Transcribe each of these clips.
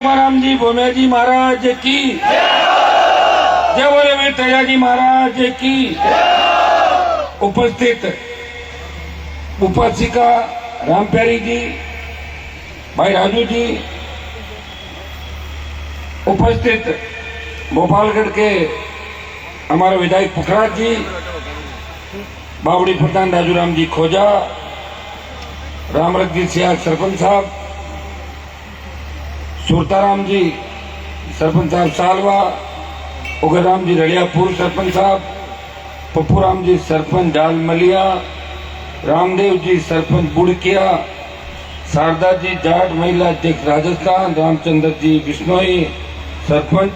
राम जी भोमे जी महाराज की जय बोले वीर तेजा जी महाराज की उपस्थित उपासिका राम प्यारी जी, भाई राजू जी, उपस्थित भोपालगढ़ के हमारे विधायक पुखराज जी, बावड़ी प्रधान राजूराम जी खोजा, रामरख जी सियाग सरपंच साहब, सुरताराम जी सरपंच साहब सालवा, उगराम जी रड़िया पूर्व सरपंच साहब, पप्पूराम जी सरपंच डालमलिया, रामदेव जी सरपंच बुड़किया, शारदा जी जाट महिला अध्यक्ष राजस्थान, रामचंद्र जी बिश्नोई सरपंच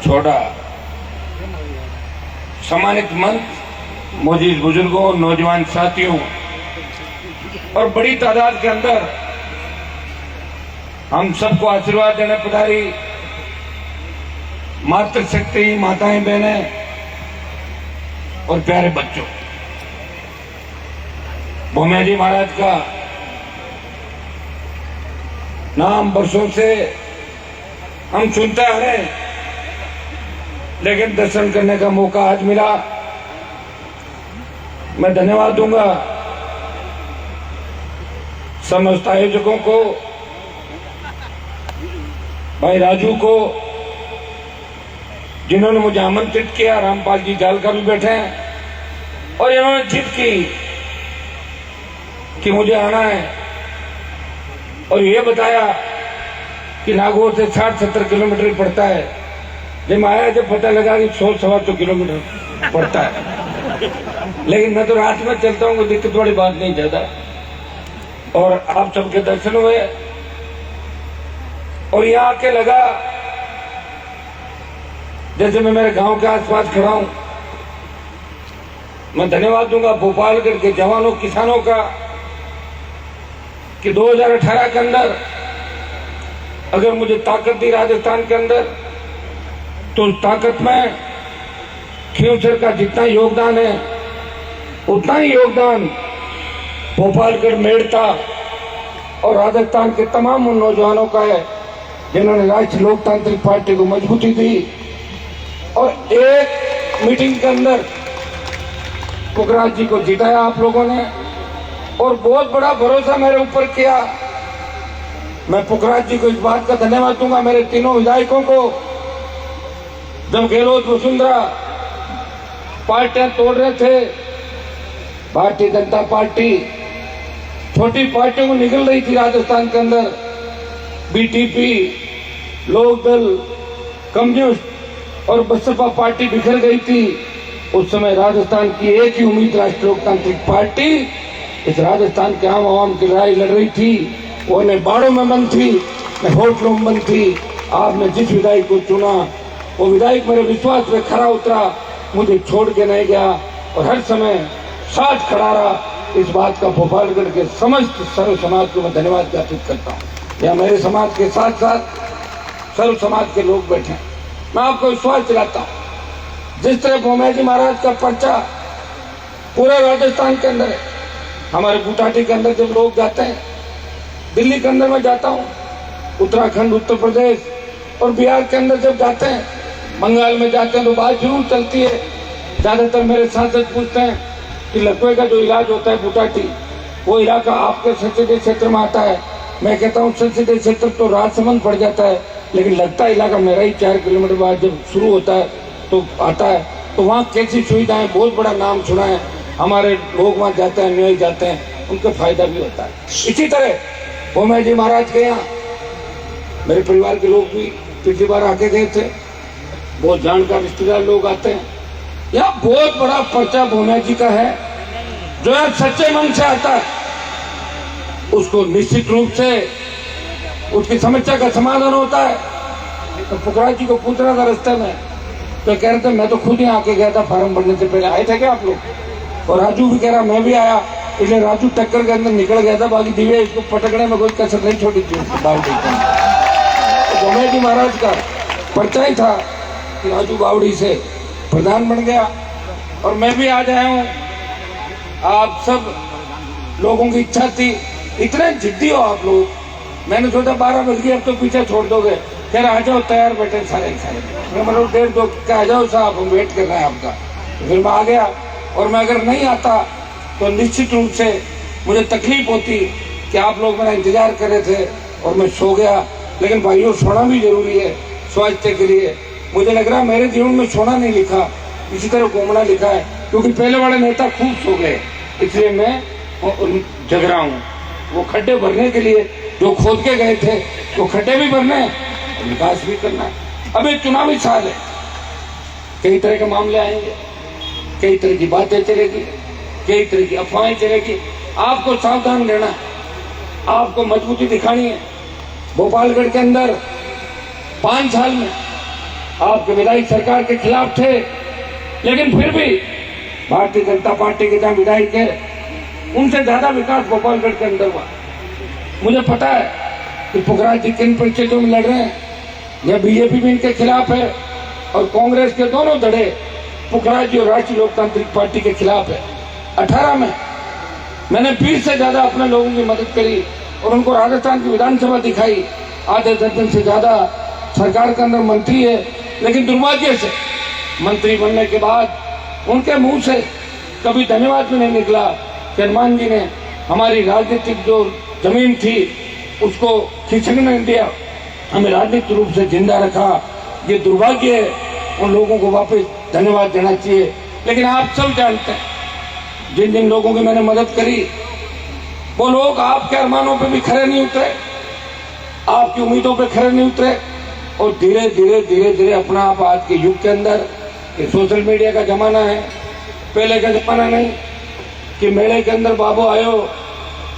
छोड़ा, सम्मानित मंच, मौजूद बुजुर्गों, नौजवान साथियों और बड़ी तादाद के अंदर हम सबको आशीर्वाद देने पधारी मातृशक्ति माताएं बहनें और प्यारे बच्चों, भोमे जी महाराज का नाम वर्षों से हम सुनते आ रहे हैं, लेकिन दर्शन करने का मौका आज मिला। मैं धन्यवाद दूंगा समस्त आयोजकों को, भाई राजू को जिन्होंने मुझे आमंत्रित किया, रामपाल जी जालका भी बैठे हैं और इन्होंने जिद की कि मुझे आना है और ये बताया कि नागौर से 60-70 किलोमीटर पड़ता है। जब आया जब पता लगा कि 100-125 किलोमीटर पड़ता है, लेकिन मैं तो रात में चलता हूँ, कोई दिक्कत वाली बात नहीं ज्यादा। और आप सबके दर्शन हुए और यहाँ आके लगा जैसे मैं मेरे गांव के आसपास खड़ा हूं। मैं धन्यवाद दूंगा भोपालगढ़ के जवानों किसानों का कि 2018 के अंदर अगर मुझे ताकत दी राजस्थान के अंदर, तो उस ताकत में खींवसर का जितना योगदान है उतना ही योगदान भोपालगढ़ मेड़ता और राजस्थान के तमाम उन नौजवानों का है जिन्होंने राष्ट्रीय लोकतांत्रिक पार्टी को मजबूती दी। और एक मीटिंग के अंदर पुखराज जी को जिताया आप लोगों ने और बहुत बड़ा भरोसा मेरे ऊपर किया। मैं पुखराज जी को इस बात का धन्यवाद दूंगा, मेरे तीनों विधायकों को। जब गहलोत वसुंधरा पार्टियां तोड़ रहे थे, भारतीय जनता पार्टी छोटी पार्टियों को निकल रही थी राजस्थान के अंदर, बीटीपी, लोकदल, कम्युनिस्ट और बसपा पार्टी बिखर गई थी। उस समय राजस्थान की एक ही उम्मीद राष्ट्रीय लोकतांत्रिक पार्टी इस राजस्थान के आम आवाम की लड़ाई लड़ रही थी। वो न बाड़ों में बंद थी, न होटलों में बंद थी। आपने जिस विधायक को चुना वो विधायक मेरे विश्वास पे खरा उतरा, मुझे छोड़ के नहीं गया और हर समय साथ खड़ा रहा। इस बात का भोपालगढ़ के समस्त सर्व समाज को मैं धन्यवाद ज्ञापित करता हूँ। या मेरे समाज के साथ साथ सर्व समाज के लोग बैठे हैं। मैं आपको विश्वास दिलाता हूँ, जिस तरह भोमे जी महाराज का पर्चा पूरे राजस्थान के अंदर है, हमारे गुवाहाटी के अंदर जब लोग जाते हैं, दिल्ली के अंदर मैं जाता हूँ, उत्तराखंड, उत्तर प्रदेश और बिहार के अंदर जब जाते हैं, बंगाल में जाते हैं, तो बात जरूर चलती है। ज्यादातर मेरे सांसद पूछते हैं कि लकवे का जो इलाज होता है गुवाहाटी, वो इलाका आपके संसदीय क्षेत्र में आता है। मैं कहता हूँ संसदीय क्षेत्र तो राजसमंद पड़ जाता है, लेकिन लगता इलाका मेरा ही 4 किलोमीटर बाद जब शुरू होता है तो आता है। तो वहाँ कैसी सुविधाएं, बहुत बड़ा नाम सुना है, हमारे लोग वहाँ जाते हैं, न्याय जाते हैं, उनको फायदा भी होता है। इसी तरह भोमे जी महाराज के यहाँ मेरे परिवार के लोग भी पिछली बार आके गए थे, बहुत जानकार रिश्तेदार लोग आते हैं। यहाँ बहुत बड़ा पर्चा भोमे जी का है, जो है सच्चे मन से आता है, उसको निश्चित रूप से उसकी समस्या का समाधान होता है। तो पुखराज जी को पूछ रहा था रास्ते में, तो कह रहे थे मैं तो खुद ही आके गया था, फार्म भरने से पहले आए थे क्या आप लोग? और राजू भी कह रहा मैं भी आया, इसलिए राजू टक्कर के अंदर निकल गया था, बाकी दिव्या इसको पटकने में कोई कसर नहीं छोड़ी थी। बावड़ी तो भोमे जी महाराज का पर्चा ही था कि राजू बावड़ी से प्रधान बन गया और मैं भी आज आया हूँ। आप सब लोगों की इच्छा थी, इतने जिद्दी हो आप लोग मैंने सोचा 12 बज गए, अब तो पीछे छोड़ दोगे। फिर आ जाओ, तैयार बैठे सारे मैं मतलब 1:30 के आ जाओ साहब, हम वेट कर रहे हैं आपका। फिर मैं आ गया, और मैं अगर नहीं आता तो निश्चित रूप से मुझे तकलीफ होती कि आप लोग मेरा इंतजार कर रहे थे और मैं सो गया। लेकिन भाइयों, सोना भी जरूरी है स्वास्थ्य के लिए। मुझे लग रहा मेरे जीवन में सोना नहीं लिखा, इसी तरह घूमना लिखा है, क्योंकि पहले वाले नेता खूब सो गए, इसलिए मैं जग रहा हूँ। वो खड्डे भरने के लिए जो खोद के गए थे, वो खड्डे भी भरने और विकास भी करना है। अब एक चुनावी साल है, कई तरह के मामले आएंगे, कई तरह की बातें चलेगी, कई तरह की अफवाहें चलेगी। आपको सावधान रहना है, आपको मजबूती दिखानी है। भोपालगढ़ के अंदर 5 साल में आपके विधायक सरकार के खिलाफ थे, लेकिन फिर भी भारतीय जनता पार्टी के जहां विधायक है, उनसे ज्यादा विकास भोपालगढ़ के अंदर हुआ। मुझे पता है कि पुखराज जी किन परिस्थितियों में लड़ रहे हैं, या बीजेपी भी इनके खिलाफ है और कांग्रेस के दोनों धड़े पुखराज जी और राष्ट्रीय लोकतांत्रिक पार्टी के खिलाफ है। 18 में मैंने 20 से ज्यादा अपने लोगों की मदद करी और उनको राजस्थान की विधानसभा दिखाई। आधे दर्जन से ज्यादा सरकार के अंदर मंत्री है, लेकिन दुर्भाग्य से मंत्री बनने के बाद उनके मुंह से कभी धन्यवाद भी नहीं निकला कि हनुमान जी ने हमारी राजनीतिक जो जमीन थी उसको खिसकने नहीं दिया, हमें राजनीतिक रूप से जिंदा रखा। ये दुर्भाग्य है, उन लोगों को वापस धन्यवाद देना चाहिए। लेकिन आप सब जानते हैं, जिन जिन लोगों की मैंने मदद करी, वो लोग आपके अरमानों पे भी खरे नहीं उतरे, आपकी उम्मीदों पे खरे नहीं उतरे, और धीरे धीरे धीरे धीरे अपना आप आज के युग के अंदर, ये सोशल मीडिया का जमाना है, पहले का जमाना नहीं कि मेले के अंदर बाबू आयो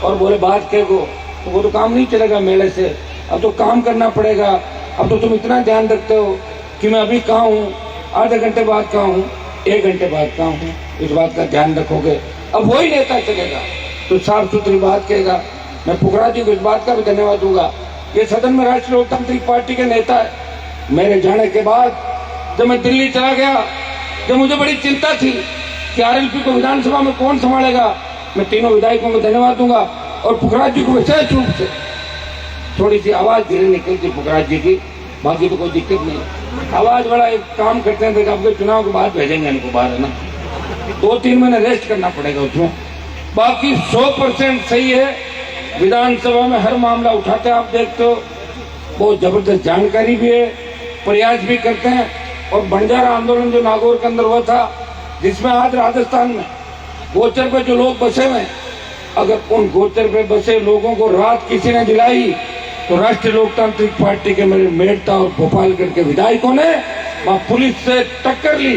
और बोले बात कह को, तो वो तो काम नहीं चलेगा मेले से। अब तो काम करना पड़ेगा। अब तो तुम इतना ध्यान रखते हो कि मैं अभी कहाँ हूँ, आधे घंटे बाद कहाँ हूँ, 1 घंटे बाद कहाँ हूँ, इस बात का ध्यान रखोगे। अब वही नेता चलेगा तो साफ सुथरी बात कहेगा। मैं पुखराज जी को इस बात का भी धन्यवाद दूंगा, ये सदन में राष्ट्रीय लोकतांत्रिक पार्टी के नेता है। मेरे जाने के बाद जब मैं दिल्ली चला गया, जब मुझे बड़ी चिंता थी कि आरएलपी को विधानसभा में कौन संभालेगा, मैं तीनों विधायकों को धन्यवाद दूंगा। और पुखराज जी को विशेष रूप से, थोड़ी सी आवाज धीरे निकलती पुखराज जी की, बाकी तो कोई दिक्कत नहीं। आवाज बड़ा एक काम करते हैं, आपके चुनाव के बाद भेजेंगे इनको बाहर, है ना, 2-3 महीने रेस्ट करना पड़ेगा उसमें। बाकी 100% सही है। विधानसभा में हर मामला उठाते आप देखते हो, बहुत जबरदस्त जानकारी भी है, प्रयास भी करते हैं। और बंजारा आंदोलन जो नागौर के अंदर हुआ था, जिसमें आज राजस्थान में गोचर पे जो लोग बसे हुए, अगर उन गोचर पे बसे लोगों को राहत किसी ने दिलाई तो राष्ट्रीय लोकतांत्रिक पार्टी के मेरे मेड़ता और भोपालगढ़ के विधायकों ने वहां पुलिस से टक्कर ली,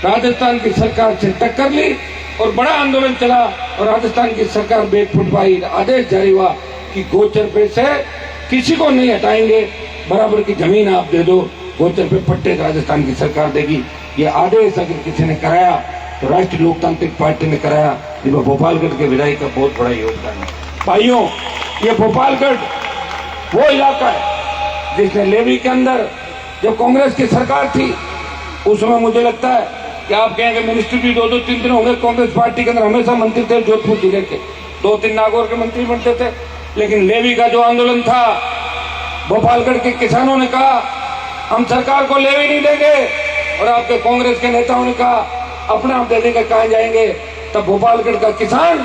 राजस्थान की सरकार से टक्कर ली और बड़ा आंदोलन चला और राजस्थान की सरकार बेट फुट पाई। आदेश जारी हुआ कि गोचर पे से किसी को नहीं हटाएंगे, बराबर की जमीन आप दे दो, गोचर पे पट्टे राजस्थान की सरकार देगी। ये आदेश अगर किसी ने कराया तो राष्ट्रीय लोकतांत्रिक पार्टी ने कराया, जिसमें भोपालगढ़ के विधायक का बहुत बड़ा योगदान है। भाइयों, ये भोपालगढ़ वो इलाका है जिसने लेवी के अंदर जब कांग्रेस की सरकार थी, उस समय मुझे लगता है कि आप कहेंगे मिनिस्ट्री भी 2-2, 3-3 होंगे, कांग्रेस पार्टी के अंदर हमेशा मंत्री थे जोधपुर जिले के, 2-3 नागौर के मंत्री बनते थे। लेकिन लेवी का जो आंदोलन था, भोपालगढ़ के किसानों ने कहा हम सरकार को लेवी नहीं देंगे, और आपके कांग्रेस के नेताओं ने कहा अपने आप दे देंगे, कहाँ जाएंगे। तब भोपालगढ़ का किसान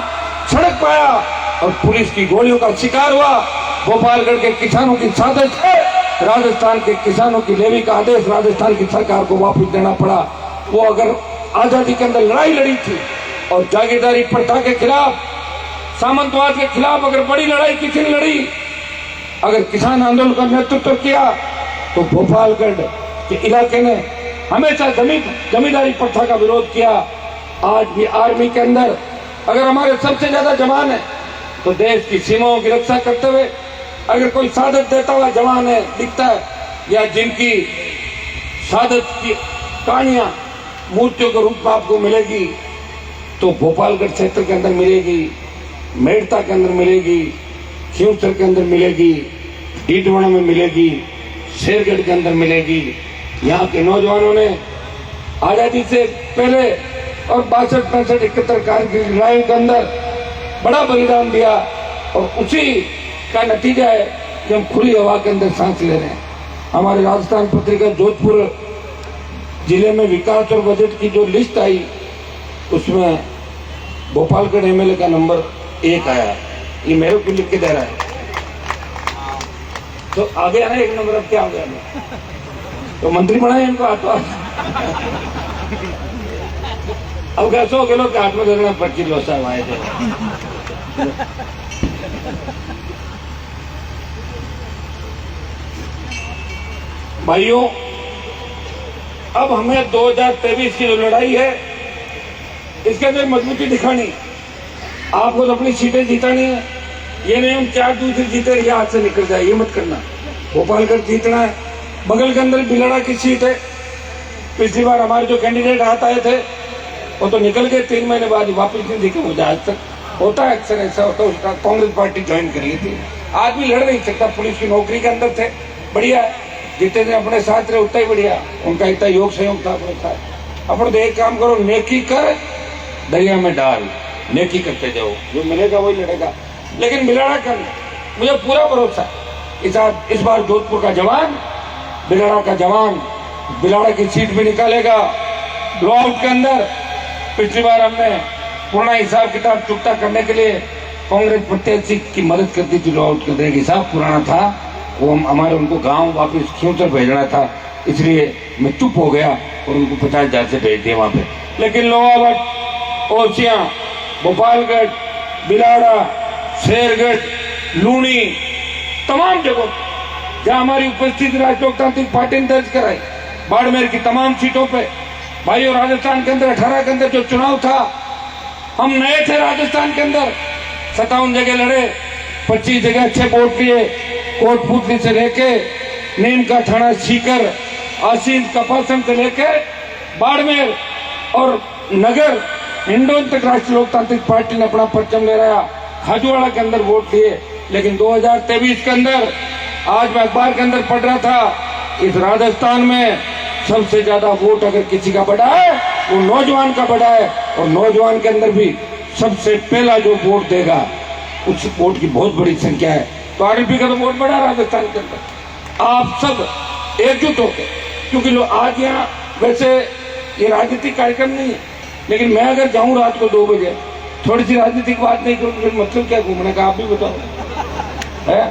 सड़क पाया और पुलिस की गोलियों का शिकार हुआ। भोपालगढ़ के किसानों की साजिश है, राजस्थान के किसानों की लेवी का आदेश राजस्थान की सरकार को वापस देना पड़ा। वो अगर आजादी के अंदर लड़ाई लड़ी थी और जागीरदारी प्रथा के खिलाफ, सामंतवाद के खिलाफ अगर बड़ी लड़ाई किसी ने लड़ी, अगर किसान आंदोलन का नेतृत्व किया, तो भोपालगढ़ के इलाके ने हमेशा जमींदारी प्रथा का विरोध किया। आज भी आर्मी के अंदर अगर हमारे सबसे ज्यादा जवान है तो देश की सीमाओं की रक्षा करते हुए अगर कोई शहादत देता हुआ जवान है दिखता है, या जिनकी शहादत की कहानियां मूर्तियों के रूप में आपको मिलेगी, तो भोपालगढ़ क्षेत्र के अंदर मिलेगी, मेड़ता के अंदर मिलेगी, खींवसर के अंदर मिलेगी, डीडवाना में मिलेगी, शेरगढ़ के अंदर मिलेगी। यहाँ के नौजवानों ने आजादी से पहले और 62, 65, 71 की लड़ाई के अंदर बड़ा बलिदान दिया, और उसी का नतीजा है कि हम खुली हवा के अंदर सांस ले रहे हैं। हमारे राजस्थान पत्रिका जोधपुर जिले में विकास और बजट की जो लिस्ट आई उसमें भोपालगढ़ एमएलए का नंबर 1 आया। ये मेरे को लिख के दे रहा है, तो आ गया ना 1 नंबर। अब क्या हो गया, तो मंत्री बनाए इनको हाथ। अब कैसे हो गए लोग हाथ में देना 25 लोग साहब आए थे। भाइयों, अब हमें 2023 की जो लड़ाई है इसके अंदर मजबूती दिखानी। आपको तो अपनी सीटें जीतानी है, ये नहीं हम 4 दूसरे जीते ये हाथ से निकल जाए, ये मत करना। भोपालगढ़ जीतना है। बगल के अंदर बिलड़ा की सीट है। पिछली बार हमारे जो कैंडिडेट हाथ आए थे वो तो निकल गए, 3 महीने बाद वापस नहीं दिखे मुझे आज तक। होता है अक्सर ऐसा होता है। उसका कांग्रेस पार्टी ज्वाइन कर ली थी। आदमी लड़ नहीं सकता, पुलिस की नौकरी के अंदर थे, बढ़िया, जितने दिन अपने साथ रहे उतना ही बढ़िया। उनका इतना योग सहयोग था अपने साथ। अपन तो एक काम करो, नेकी कर दरिया में डाल, नेकी करते जाओ, जो मिलेगा वही लड़ेगा। लेकिन बिलाड़ा कर, मुझे पूरा भरोसा इस बार जोधपुर का जवान, बिलाड़ा का जवान बिलाड़ा की सीट भी निकालेगा। ब्लॉक के अंदर पिछली बार हमने पूरा हिसाब किताब चुकता करने के लिए कांग्रेस प्रत्याशी की मदद करती थी। लॉ आउट करने का हिसाब पुराना था, वो हमारे उनको गांव वापस खींचकर भेजना था, इसलिए मैं चुप हो गया और उनको 50,000 से भेज दिया वहां पे। लेकिन लोहावट, ओसियां, भोपालगढ़, बिलाड़ा, शेरगढ़, लूणी, तमाम जगहों जहां हमारी उपस्थिति राष्ट्रीय लोकतांत्रिक पार्टी ने दर्ज कराई। बाड़मेर की तमाम सीटों पे भाई, और राजस्थान के अंदर 18 के अंदर जो चुनाव था, हम नए थे राजस्थान के अंदर, 57 जगह लड़े, 25 जगह अच्छे वोट लिए। कोटपुतली से लेके नीम का थाना सीकर, आसीन कपासन से लेके बाड़मेर और नगर हिंडोन तक राष्ट्रीय लोकतांत्रिक पार्टी ने अपना परचम ले रहा। खाजूवाड़ा के अंदर वोट लिए। लेकिन 2023 के अंदर, आज मैं अखबार के अंदर पढ़ रहा था, इस राजस्थान में सबसे ज्यादा वोट अगर किसी का बढ़ा है वो नौजवान का बढ़ा है। और नौजवान के अंदर भी सबसे पहला जो वोट देगा उस वोट की बहुत बड़ी संख्या है। तो आरएलपी का तो वोट बढ़ा राजस्थान के अंदर। आप सब एकजुट होकर, क्योंकि लोग आज यहाँ, वैसे ये राजनीतिक कार्यक्रम नहीं है, लेकिन मैं अगर जाऊं रात को 2 बजे, थोड़ी सी राजनीतिक बात नहीं करूं, फिर मतलब क्या घूमने का, आप भी बताओ है।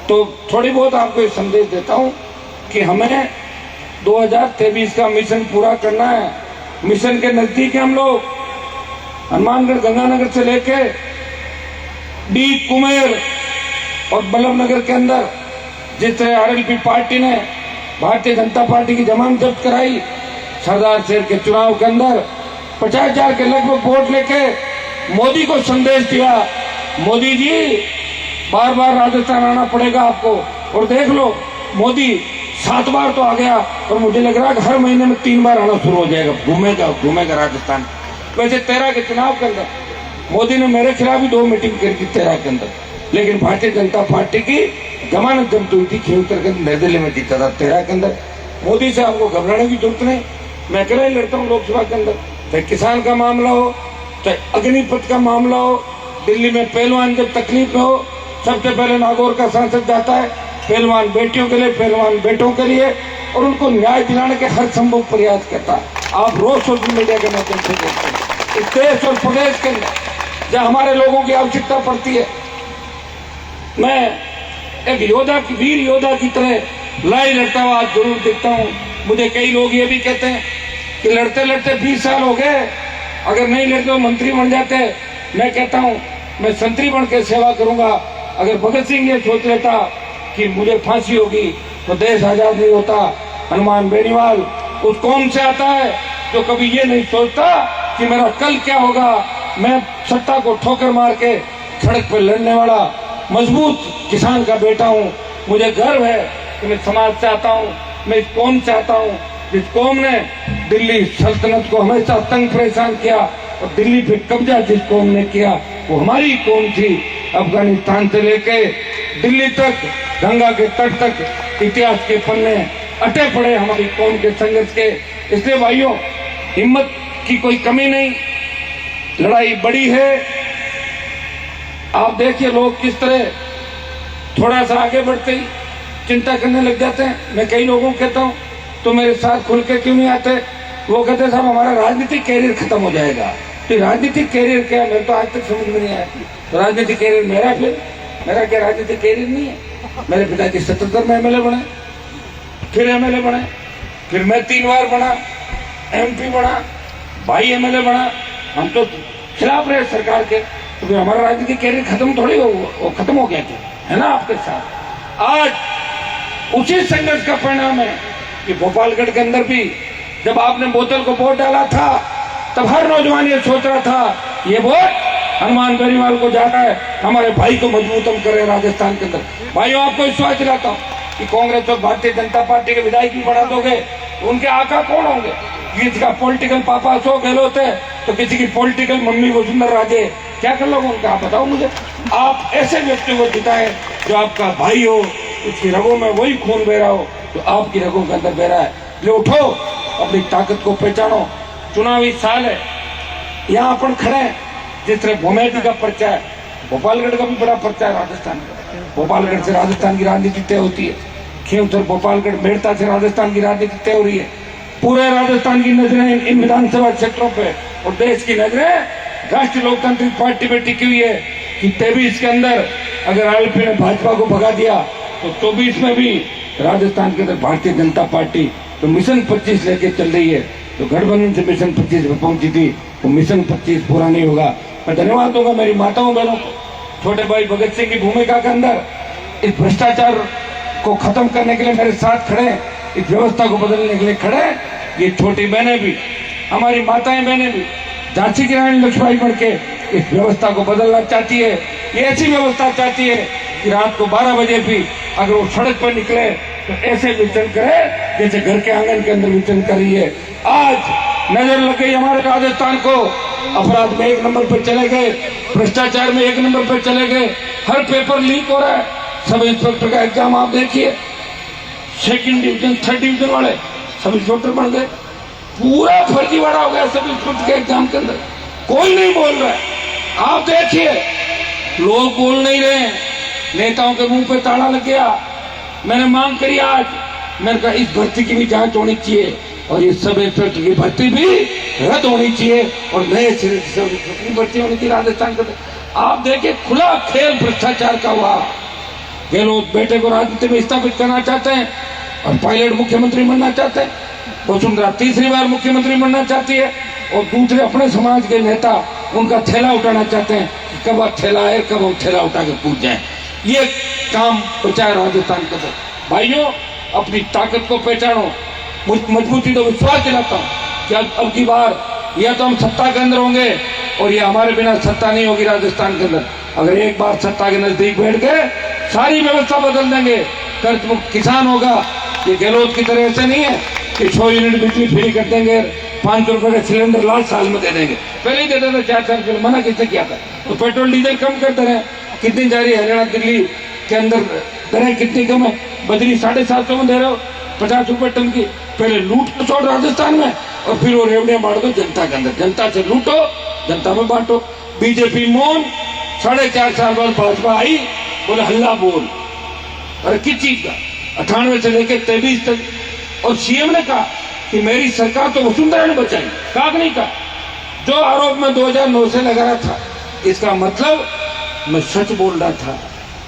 तो थोड़ी बहुत आपको ये संदेश देता हूं कि हमें 2023 का मिशन पूरा करना है। मिशन के नजदीक है हम लोग। हनुमानगढ़ गंगानगर से लेके डी कुमेर और बल्लभनगर के अंदर जिस तरह आरएलपी पार्टी ने भारतीय जनता पार्टी की जमानत जब्त कराई, सरदार शहर के चुनाव के अंदर 50,000 के लगभग वोट लेके मोदी को संदेश दिया, मोदी जी बार बार राजस्थान आना पड़ेगा आपको। और देख लो, मोदी 7 बार तो आ गया, और मुझे लग रहा है कि हर महीने में 3 बार आना शुरू हो जाएगा। घूमेगा राजस्थान। वैसे 13 के चुनाव के अंदर मोदी ने मेरे खिलाफ भी 2 मीटिंग करी थी 13 के अंदर, लेकिन भारतीय जनता पार्टी की जमानत जब्त हुई थी। खींचकर के नई दिल्ली में जीता था 13 के अंदर। मोदी से आपको घबराने की जरूरत नहीं, मैं अकेला ही लड़ता हूँ लोकसभा के अंदर। चाहे किसान का मामला हो, चाहे अग्निपथ का मामला हो, दिल्ली में पहलवान जब तकलीफ में हो, सबसे पहले नागौर का सांसद जाता है पहलवान बेटियों के लिए, पहलवान बेटों के लिए, और उनको न्याय दिलाने के हर संभव प्रयास करता है। आप रोज सोशल मीडिया के माध्यम से देखते हैं। इस देश और प्रदेश के अंदर जहाँ हमारे लोगों की आवश्यकता पड़ती है, मैं एक योद्धा की, वीर योद्धा की तरह लड़ाई लड़ता हुआ आज जरूर देखता हूँ। मुझे कई लोग ये भी कहते हैं कि लड़ते लड़ते 20 साल हो गए, अगर नहीं लड़ते तो मंत्री बन जाते। मैं कहता हूँ मैं संतरी बन के सेवा करूंगा। अगर भगत सिंह ये सोच लेता कि मुझे फांसी होगी तो देश आजाद नहीं होता। हनुमान बेनीवाल उस कौम से आता है जो कभी ये नहीं सोचता कि मेरा कल क्या होगा। मैं सत्ता को ठोकर मार के सड़क पर लड़ने वाला मजबूत किसान का बेटा हूँ। मुझे गर्व है कि मैं समाज से आता हूँ, मैं इस कौम से आता हूँ जिस कौम ने दिल्ली सल्तनत को हमेशा तंग परेशान किया, और दिल्ली पे कब्जा जिस कौम ने किया वो हमारी कौम थी। अफगानिस्तान से लेके दिल्ली तक, गंगा के तट तक इतिहास के पन्ने अटे पड़े हमारी कौम के संघर्ष के। इसलिए भाइयों, हिम्मत की कोई कमी नहीं, लड़ाई बड़ी है। आप देखिए लोग किस तरह थोड़ा सा आगे बढ़ते ही चिंता करने लग जाते हैं। मैं कई लोगों को कहता हूँ तो मेरे साथ खुल के क्यों नहीं आते, वो कहते साहब हमारा राजनीतिक कैरियर खत्म हो जाएगा। तो राजनीतिक कैरियर क्या है, मेरे तो आज तक समझ में नहीं आया। तो राजनीतिक कैरियर मेरा, फिर मेरा क्या राजनीतिक कैरियर नहीं है। मेरे पिताजी 77 में एमएलए बने, फिर एमएलए बने, फिर मैं 3 बार बना, एमपी बना, भाई एमएलए बना। हम तो खिलाफ रहे सरकार के, तो फिर हमारा राजनीतिक कैरियर खत्म थोड़ी वो खत्म हो गया था, है ना आपके साथ। आज उसी संघर्ष का परिणाम है कि भोपालगढ़ के अंदर भी जब आपने बोतल को वोट डाला था, तब हर नौजवान ये सोच रहा था ये वोट हनुमान बेनीवाल को जाता है, हमारे भाई को मजबूत हम करें राजस्थान के अंदर। भाइयों, आपको विश्वास दिलाता हूँ कि कांग्रेस और भारतीय जनता पार्टी के विधायक भी बढ़ा दोगे तो उनके आका कौन होंगे? किसी का पॉलिटिकल पापा अशोक गहलोत है तो किसी की पॉलिटिकल मम्मी वसुंधरा राजे। क्या कर लोगे उनका, आप बताओ मुझे। आप ऐसे व्यक्ति को जिताए जो आपका भाई हो, उसकी रगों में वही खून बह रहा हो तो आपकी रगों के अंदर बह रहा है। ये उठो, अपनी ताकत को पहचानो। चुनावी साल है, यहाँ अपन खड़े हैं। जिस तरह भूमेटी का पर्चा है, भोपालगढ़ का भी बड़ा पर्चा है राजस्थान का। भोपालगढ़ से राजस्थान की राजनीति तय होती है, खींवसर भोपालगढ़ मेड़ता से राजस्थान की राजनीति तय हो रही है। पूरे राजस्थान की नजरें इन विधानसभा क्षेत्रों पे और देश की नजरें राष्ट्रीय लोकतांत्रिक पार्टी पे टिकी हुई है कि 23 के अंदर अगर आरएलपी ने भाजपा को भगा दिया तो 24 में भी राजस्थान के अंदर भारतीय जनता पार्टी तो मिशन 25 लेके चल रही है। तो गठबंधन से मिशन 25 पे पहुंची थी, वो मिशन 25 पूरा नहीं होगा। मैं धन्यवाद दूंगा मेरी माताओं बहनों को, छोटे भाई भगत सिंह की भूमिका के अंदर इस भ्रष्टाचार को खत्म करने के लिए मेरे साथ खड़े, इस व्यवस्था को बदलने के लिए खड़े। ये छोटी बहनें भी, हमारी माताएं बहनें भी झांसी की रानी लक्ष्मीबाई बन के इस व्यवस्था को बदलना चाहती है। ये ऐसी व्यवस्था चाहती है कि रात को 12 बजे भी अगर वो सड़क पर निकले तो ऐसे विचरण करे जैसे घर के आंगन के अंदर विचरण कर रही है। आज नजर लग गई हमारे राजस्थान को, अपराध में 1 नंबर पर चले गए, भ्रष्टाचार में 1 नंबर पर चले गए, हर पेपर लीक हो रहा है। सब इंस्पेक्टर का एग्जाम आप देखिए, 2nd डिवीजन 3rd डिवीजन वाले सब इंस्पेक्टर बन गए। पूरा फर्जीवाड़ा हो गया सब इंस्पेक्टर के एग्जाम के अंदर, कोई नहीं बोल रहा है। आप देखिए, लोग बोल नहीं रहे, नेताओं के मुंह पे ताला लग गया। मैंने मांग करी आज, मैंने कहा इस भर्ती की भी जांच होनी चाहिए और ये सब इंस्पेक्टर की भर्ती भी रद्द होनी चाहिए और नए सिरे से सब इंस्पेक्टर की भर्ती होनी चाहिए राजस्थान के। आप देखिए, खुला खेल भ्रष्टाचार का हुआ। गहलोत बेटे को राजनीति में स्थापित करना चाहते हैं और पायलट मुख्यमंत्री बनना चाहते हैं। वसुंधरा 3री बार मुख्यमंत्री बनना चाहती है और दूसरे अपने समाज के नेता उनका थैला उठाना चाहते हैं कि कब थैला आए, कब हम थैला उठा के कूद जाए। ये काम बचाए राजस्थान के अंदर। भाइयों, अपनी ताकत को पहचानो। मजबूती तो विश्वास दिलाता हूँ कि अब की बार या तो हम सत्ता के अंदर होंगे और ये हमारे बिना सत्ता नहीं होगी राजस्थान के अंदर। अगर एक बार सत्ता के नजदीक बैठ गए, सारी व्यवस्था बदल देंगे। कर्ज मुक्त किसान होगा। ये गहलोत की तरह ऐसे नहीं है कि 6 यूनिट बिजली फ्री कर देंगे, 500 रुपए का सिलेंडर लास्ट साल में दे देंगे। पहले ही दे देते 4 साल पहले, मना किसने किया था? तो पेट्रोल डीजल कम करते रहे। कितनी जा रही है हरियाणा दिल्ली के अंदर दरें कितनी कम है? बजरी 750 में दे रहे हो, 50 रुपए टन की। पहले लूट तो छोड़ राजस्थान में और फिर वो रेवड़ियां बांट दो जनता के अंदर। जनता से लूटो, जनता में बांटो। बीजेपी मौन, 4.5 साल बाद भाजपा आई, बोले हल्ला बोल। अरे किस चीज का? 98 से लेकर 23 तक। और सीएम ने कहा कि मेरी सरकार तो वसुंधरा ने बचाई। कहा नहीं कहा? जो आरोप में 2009 से लगा रहा था, इसका मतलब मैं सच बोल रहा था।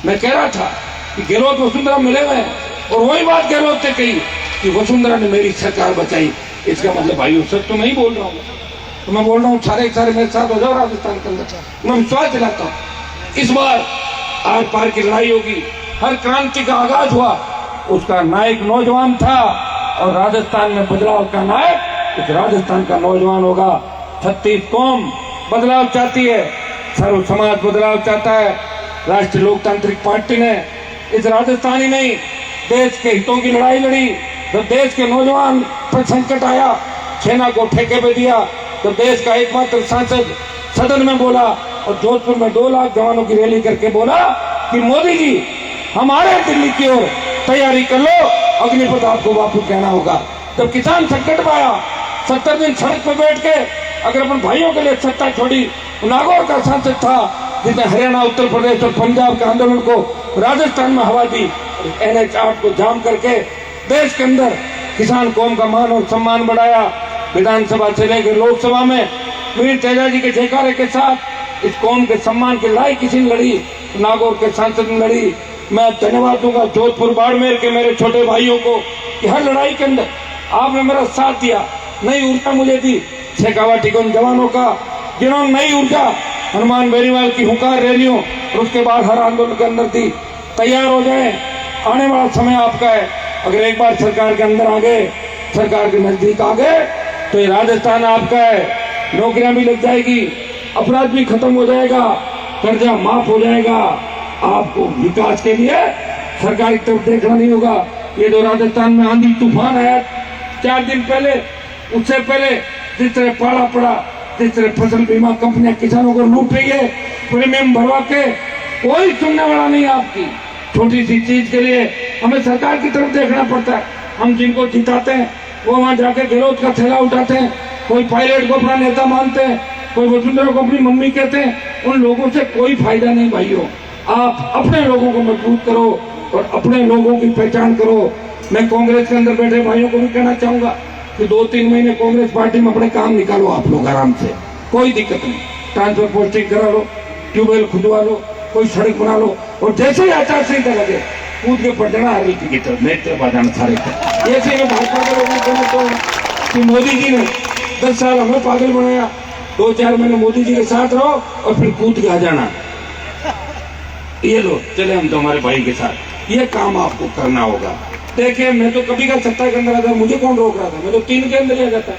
मैं कह रहा था कि गहलोत वसुंधरा मिले हुए हैं और वही बात गहलोत ने कही कि वसुंधरा ने मेरी सरकार बचाई। इसका मतलब भाई सच तो नहीं बोल रहा हूँ, तो मैं बोल रहा हूँ सारे मेरे साथ हो जाओ राजस्थान के अंदर। मैं विश्वास दिलाता हूँ इस बार आर पार की लड़ाई होगी। हर क्रांति का आगाज हुआ, उसका नायक नौजवान था और राजस्थान में बदलाव का नायक इस राजस्थान का नौजवान होगा। 36 कौम बदलाव चाहती है, सर्व समाज बदलाव चाहता है। राष्ट्रीय लोकतांत्रिक पार्टी ने इस राजस्थान ही नहीं, देश के हितों की लड़ाई लड़ी। जब देश के नौजवान पर संकट आया, सेना को ठेके पे दिया, तो देश का एकमात्र सांसद सदन में बोला और जोधपुर में 2 लाख जवानों की रैली करके बोला कि मोदी जी हमारे दिल्ली की ओर तैयारी कर लो, अग्निपथ आपको वापस लेना होगा। जब किसान संकट में आया, 70 दिन सड़क पर बैठ के अगर अपन भाइयों के लिए सत्ता छोड़ी। नागौर का सांसद था जिसने हरियाणा, उत्तर प्रदेश और पंजाब के आंदोलन को राजस्थान में हवा दी, NH 8 को जाम करके देश के अंदर किसान कौम का मान और सम्मान बढ़ाया। विधानसभा से लेकर लोकसभा में वीर तेजाजी के जयकारे के साथ इस कौम के सम्मान के लायक किसी ने लड़ी, नागौर के सांसद ने लड़ी। मैं धन्यवाद दूंगा जोधपुर बाड़मेर के मेरे छोटे भाइयों को कि हर लड़ाई के अंदर आपने मेरा साथ दिया, नई ऊर्जा मुझे दी। शेखावाटी के उन जवानों का जिन्होंने नई ऊर्जा हनुमान बेनीवाल की हुंकार रैलियों और उसके बाद हर आंदोलन के अंदर दी। तैयार हो जाए, आने वाला समय आपका है। अगर एक बार सरकार के अंदर आ गए, सरकार के नजदीक आ गए, तो ये राजस्थान आपका है। नौकरियां भी लग जाएगी, अपराध भी खत्म हो जाएगा, कर्जा माफ हो जाएगा। आपको विकास के लिए सरकार की तरफ देखना नहीं होगा। ये जो राजस्थान में आंधी तूफान आया 4 दिन पहले, उससे पहले जिस तरह पाला पड़ा, जिस तरह फसल बीमा कंपनियां किसानों को लूट रही है, प्रीमियम भरवा के कोई सुनने वाला नहीं। आपकी छोटी सी चीज के लिए हमें सरकार की तरफ देखना पड़ता है। हम जिनको जिताते हैं वो वहां जाके विरोध का थैला उठाते हैं। कोई पायलट को अपना नेता मानते हैं, कोई वसुंधरा को अपनी मम्मी कहते हैं। उन लोगों से कोई फायदा नहीं भाइयों। आप अपने लोगों को मजबूत करो और अपने लोगों की पहचान करो। मैं कांग्रेस के अंदर बैठे भाइयों को भी कहना चाहूंगा कि 2-3 महीने कांग्रेस पार्टी में अपने काम निकालो आप लोग आराम से, कोई दिक्कत नहीं। ट्रांसफर पोस्टिंग करा लो, ट्यूबवेल खुदवा लो, कोई सड़क बना लो, और जैसे ही आचार संहिता लगे कूद के पड़ जाना आरएलपी की तरफ, मेरे तरफ आ जाना सारे। ऐसे में भाजपा के लोगों को कहना तो कि मोदी जी ने 10 साल हमें पागल बनाया, 2-4 महीने मोदी जी के साथ रहो और फिर कूद के आ जाना। ये लो चले हम तो हमारे भाई के साथ, ये काम आपको करना होगा। देखिए मैं तो कभी का सत्ता के अंदर आता, मुझे कौन रोक रहा था? मैं तो 3 के अंदर ही आ जाता।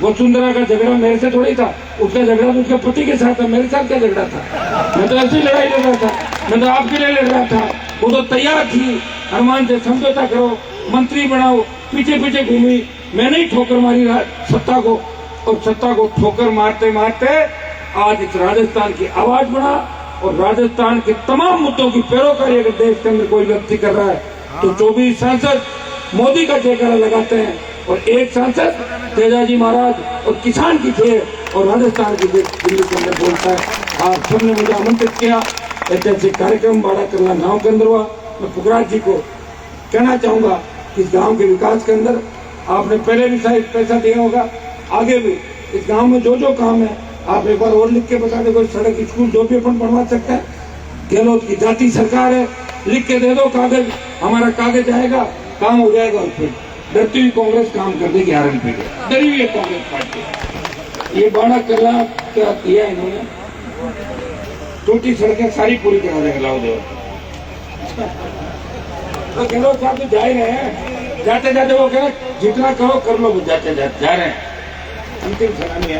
वसुंधरा का झगड़ा मेरे से थोड़ी था, उसका झगड़ा तो उसके पति के साथ था, मेरे साथ क्या झगड़ा था? मैं तो ऐसी लड़ाई लड़ रहा था, मैं तो आपके लिए लड़ रहा था। वो तो तैयार थी हनुमान से समझौता करो, मंत्री बनाओ, पीछे पीछे घूमी। मैंने ही ठोकर मारी सत्ता को, और सत्ता को ठोकर मारते मारते आज इस राजस्थान की आवाज बना। और राजस्थान के तमाम मुद्दों की पैरोकारी अगर देश के अंदर कोई व्यक्ति कर रहा है तो 24 सांसद मोदी का जयकारा लगाते हैं, और एक सांसद तेजाजी महाराज और किसान की थे और राजस्थान की दिल्ली के अंदर बोलता है। आप सबने मुझे आमंत्रित किया, ऐतिहासिक कार्यक्रम बाड़ा करना गांव के अंदर हुआ। मैं पुखराज जी को कहना चाहूंगा कि इस गांव के विकास के अंदर आपने पहले भी शायद पैसा दिया होगा, आगे भी इस गांव में जो जो काम है आप एक बार और लिख के बता दो। कोई सड़क, स्कूल जो भी अपन बनवा सकते हैं। गहलोत की जाति सरकार है, लिख के दे दो कागज, हमारा कागज आएगा, काम हो जाएगा। और फिर डरती हुई कांग्रेस काम कर देगी आरएलपी के, डरी हुई है कांग्रेस पार्टी। ये बाड़ा करला क्या किया इन्होंने, टूटी सड़कें सारी पूरी करा देंगे लाओ देव। तो गहलोत साहब तो जा ही रहे हैं, जाते जाते वो कह रहे जितना करो कर लो, जाते जाते जा रहे हैं। अंतिम सलामी है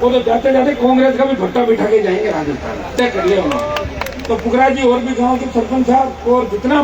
वो तो जाते जाते कांग्रेस का भी भट्टा बिठा के जाएंगे राजस्थान, तय कर लिया उन्होंने। तो पुखराज जी और भी गांव के सरपंच साहब को जितना